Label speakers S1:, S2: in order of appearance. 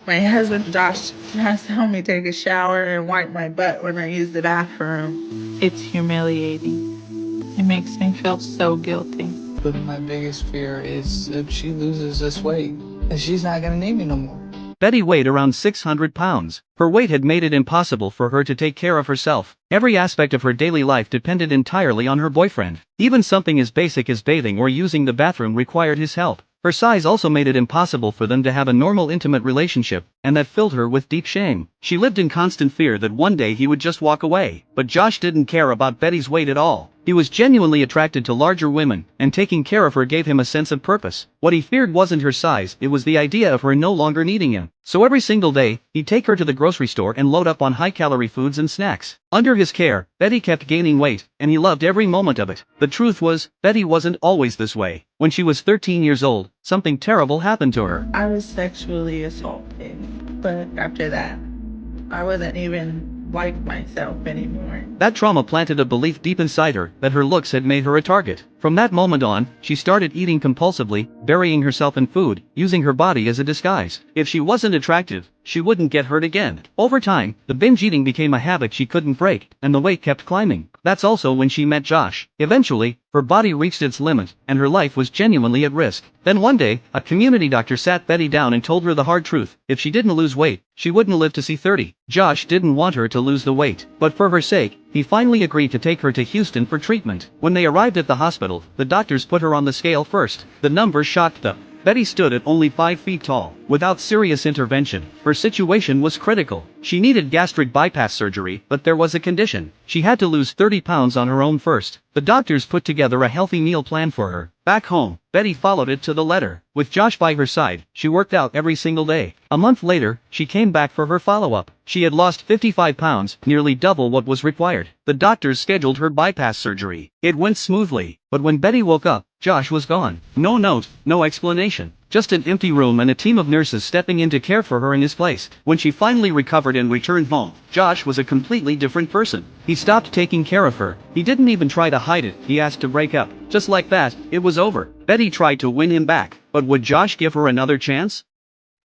S1: My husband Josh tries to help me take a shower and wipe my butt when I use the bathroom. It's humiliating. It makes me feel so guilty. But my biggest fear is if she loses this weight, and she's not gonna need me no more.
S2: Betty weighed around 600 pounds. Her weight had made it impossible for her to take care of herself. Every aspect of her daily life depended entirely on her boyfriend. Even something as basic as bathing or using the bathroom required his help. Her size also made it impossible for them to have a normal intimate relationship, and that filled her with deep shame. She lived in constant fear that one day he would just walk away. But Josh didn't care about Betty's weight at all. He was genuinely attracted to larger women, and taking care of her gave him a sense of purpose. What he feared wasn't her size, it was the idea of her no longer needing him. So every single day, he'd take her to the grocery store and load up on high-calorie foods and snacks. Under his care, Betty kept gaining weight, and he loved every moment of it. The truth was, Betty wasn't always this way. When she was 13 years old, something terrible happened to her.
S1: I was sexually assaulted, but after that, I wasn't even like myself anymore.
S2: That trauma planted a belief deep inside her that her looks had made her a target. From that moment on, she started eating compulsively, burying herself in food, using her body as a disguise. If she wasn't attractive, she wouldn't get hurt again. Over time, the binge eating became a habit she couldn't break, and the weight kept climbing. That's also when she met Josh. Eventually, her body reached its limit, and her life was genuinely at risk. Then one day, a community doctor sat Betty down and told her the hard truth: if she didn't lose weight, she wouldn't live to see 30. Josh didn't want her to lose the weight, but for her sake, he finally agreed to take her to Houston for treatment. When they arrived at the hospital, the doctors put her on the scale first. The numbers shocked them. Betty stood at only 5 feet tall. Without serious intervention, her situation was critical. She needed gastric bypass surgery, but there was a condition. She had to lose 30 pounds on her own first. The doctors put together a healthy meal plan for her. Back home, Betty followed it to the letter. With Josh by her side, she worked out every single day. A month later, she came back for her follow-up. She had lost 55 pounds, nearly double what was required. The doctors scheduled her bypass surgery. It went smoothly, but when Betty woke up, Josh was gone. No note, no explanation. Just an empty room and a team of nurses stepping in to care for her in his place. When she finally recovered and returned home, Josh was a completely different person. He stopped taking care of her. He didn't even try to hide it. He asked to break up. Just like that, it was over. Betty tried to win him back. But would Josh give her another chance?